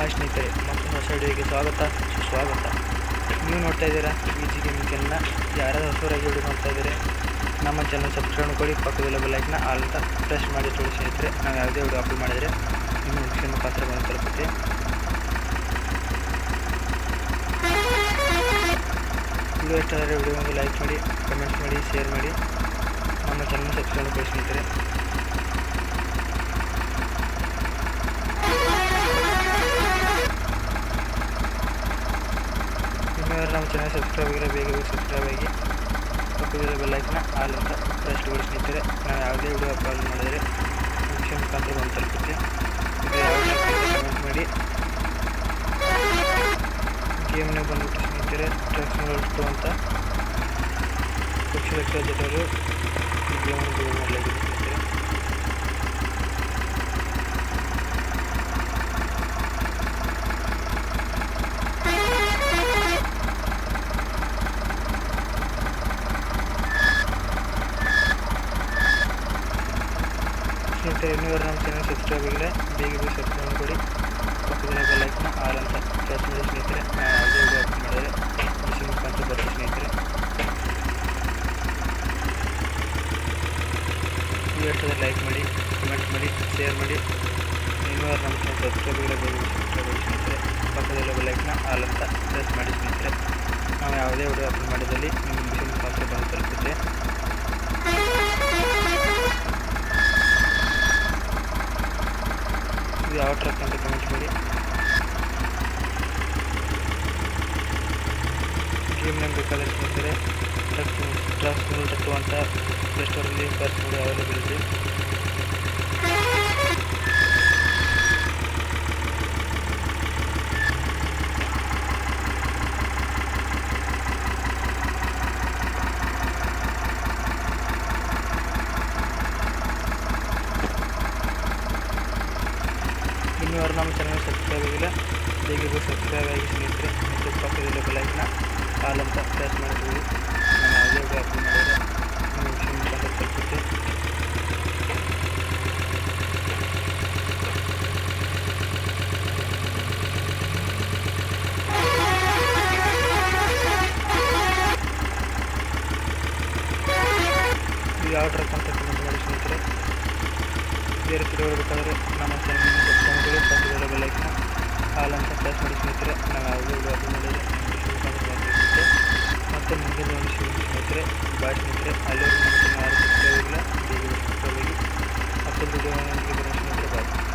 Hi ಸ್ನೇಹಿತರೆ, ಮತ್ತೊಂದು ಹೊಸ ವಿಡಿಯೋಗೆ ಸ್ವಾಗತ ಸುಸ್ವಾಗತ. ನೀವು ನೋಡ್ತಾ ಇದ್ದೀರಾ ಈಜಿ ಗೇಮಿಂಗ್ ಚಾನಲ್ನ. ಯಾರಾದರೂ ಹೊಸವರಾಗಿ ವಿಡಿಯೋ ನೋಡ್ತಾ ಇದ್ದಾರೆ ನಮ್ಮ ಚಾನಲ್ ಸಬ್ಸ್ಕ್ರೈಬ್ ಮಾಡಿ, ಪಕ್ಕದಲ್ಲಿರೋ ಬೆಲ್ ಐಕಾನ್ನ ಆಲ್ ಅಂತ ಪ್ರೆಸ್ ಮಾಡಿ ನೋಡಿ ಸ್ನೇಹಿತರೆ. ನಾವು ಯಾವುದೇ ವಿಡಿಯೋ ಅಪ್ಲೋಡ್ ಮಾಡಿದರೆ ನಿಮ್ಮ ನೋಟಿಫಿಕೇಶನ್ ಮುಖಾಂತರ ಬಂದು ತಲುಪುತ್ತೆ. ವಿಡಿಯೋ ಇಷ್ಟ ಆದರೆ ವಿಡಿಯೋ ಒಂದು ಲೈಕ್ ಮಾಡಿ, ಕಮೆಂಟ್ಸ್ ಮಾಡಿ, ಶೇರ್ ಮಾಡಿ, ನಮ್ಮ ಚಾನಲ್ ಸಬ್ಸ್ಕ್ರೈಬ್ ಮಾಡಿ ಸ್ನೇಹಿತರೆ. ನಮ್ಮ ಚಾನಲ್ ಸಬ್ಸ್ಕ್ರೈಬ್ ಆಗಿರೋ ಬೇಗ ಸಬ್ಸ್ಕ್ರೈಬ್ ಆಗಿ, ಪಕ್ಕದಲ್ಲಿರೋ ಬೆಲ್ ಐಕಾನ್ನ ಆಲ್ ಅಂತ ಪ್ರೆಸ್ ಮಾಡಿ ಸ್ನೇಹಿತರೆ. ನಾವು ಯಾವುದೇ ವಿಡಿಯೋ ಅಪ್ಲೋಡ್ ಮಾಡಿದರೆ ನೋಟಿಫಿಕೇಶನ್ ಮುಖಾಂತರ ಬಂದು ತಲುಪುತ್ತೆ. ಇದು ಯಾವುದೇ ಕಮೆಂಟ್ ಮಾಡಿ. ಗೇಮ್ನಾಗ ಬಂದ್ಬಿಟ್ಟು ಸ್ನೇಹಿತರೆ ಟ್ರಕ್ಸ್ ನೋಡ್ತು ಅಂತ ಲಕ್ಷ ಜನರು ಈ ಗೇಮನ್ನು ಗೋಲ್ ಮಾಡಲಾಗಿದೆ ಸ್ನೇಹಿತರೆ. ಸ್ನೇಹಿತರೆ, ಇನ್ನೂ ನಮ್ಮ ಚಾನಲ್ ಸಬ್ಸ್ಕ್ರೈಬ್ ಆಗಿಲ್ಲ ಬೇಗ ಸಬ್ಸ್ಕ್ರೈಬ್ ಮಾಡಿ, ಪಕ್ಕದಲ್ಲಿ ಬೆಲ್ ಐಕಾನ್ನ ಆಲ್ ಅಂತ ಪ್ರೆಸ್ ಮಾಡಿ ಸ್ನೇಹಿತರೆ. ನಾವು ಯಾವುದೇ ವಿಡಿಯೋ ಅಪ್ಲೋಡ್ ಮಾಡಿದರೆ ನೋಟಿಫಿಕೇಶನ್ ಮುಖಾಂತರ ಬರುತ್ತೆ ಸ್ನೇಹಿತರೆ. ವಿಡಿಯೋ ಇಷ್ಟದ ಲೈಕ್ ಮಾಡಿ, ಕಮೆಂಟ್ ಮಾಡಿ, ಶೇರ್ ಮಾಡಿ. ಇನ್ನೂ ನಮ್ಮ ಚಾನಲ್ ಸಬ್ಸ್ಕ್ರೈಬ್ ಆಗಿಲ್ಲ ಬೇಗ ಸಬ್ಸ್ಕ್ರೈಬ್ ಮಾಡಿ ಸ್ನೇಹಿತರೆ. ಪಕ್ಕದಲ್ಲಿ ಬೆಲ್ ಐಕಾನ್ನ ಆಲ್ ಅಂತ ಪ್ರೆಸ್ ಮಾಡಿ ಸ್ನೇಹಿತರೆ. ನಾವು ಯಾವುದೇ ವಿಡಿಯೋ ಅಪ್ಲೋಡ್ ಮಾಡಿದಲ್ಲಿ ನಿಮ್ಮ ನೋಟಿಫಿಕೇಶನ್ ಮುಖಾಂತರ ಬಂದು ತಲುಪುತ್ತೆ. ಇದು ಯಾವ ಟ್ರಕ್ ಅಂತ ಕಮೆಂಟ್ ಮಾಡಿ. ಗೇಮ್ನಾಗ ಬೇಕಾದರೆ ಸ್ನೇಹಿತರೆ ಟ್ರಕ್ಸ್ ನೋಡ್ತು ಅಂತ ಪ್ಲೇಸ್ಟೋರಲ್ಲಿ ಸರ್ಚ್ ಮಾಡಿ ಅವೈಲೇಬಲ್ ಇದೆ. ಇನ್ನೂ ನಮ್ಮ ಚಾನಲ್ ಸಬ್ಸ್ಕ್ರೈಬ್ ಆಗಿಲ್ಲ ಬೇಗ ಸಬ್ಸ್ಕ್ರೈಬ್ ಆಗಿ ಸ್ನೇಹಿತರೆ. ಮತ್ತು ಪಕ್ಕದಲ್ಲಿ ಬೆಲ್ ಐಕಾನ್ನ ಆಲ್ ಅಂತ ಪ್ರೆಸ್ ಮಾಡಿದ್ದೀವಿ. ನಾನು ಯಾವುದೇ ವಿಡಿಯೋ ಅಪ್ಲೋಡ್ ಮಾಡಿದರೆ ನೋಟಿಫಿಕೇಶನ್ ಮುಖಾಂತರ ತಲುಪುತ್ತೆ. ಇದು ಯಾವ ಟ್ರಕ್ ಅಂತ ಕಮೆಂಟ್ ಮಾಡಿ ಸ್ನೇಹಿತರೆ. ಬೇರೆ ಕಡೆ ಹೋಗಬೇಕಾದ್ರೆ ನಮ್ಮ ಚಾನಲ್ ಸಬ್ಸ್ಕ್ರೈಬ್ ಮಾಡಿ, ಪಕ್ಕದಲ್ಲಿರೋ ಬೆಲ್ ಐಕಾನ್ನ ಆಲ್ ಅಂತ ಪ್ರೆಸ್ ಮಾಡಿ ಸ್ನೇಹಿತರೆ. ನಾವು ಯಾವುದೇ ವಿಡಿಯೋ ಅಪ್ಲೋಡ್ ಮಾಡಿದರೆ ನೋಟಿಫಿಕೇಶನ್ ಮತ್ತೆ ಮುಂದಿನ ಒಂದು ಸ್ನೇಹಿತರೆ. ಬಾಯ್ ಸ್ನೇಹಿತರೆ. ಅಲ್ಲಿವರೆಗೂ ನಮ್ಮ ಚಾನಲ್ ಯಾರು ಸಬ್ಸ್ಕ್ರೈಬ್ ಆಗಿಲ್ಲ ಬೇಗ ಸಬ್ಸ್ಕ್ರೈಬ್ ಆಗಿ. ಮತ್ತೊಂದು ವಿಡಿಯೋ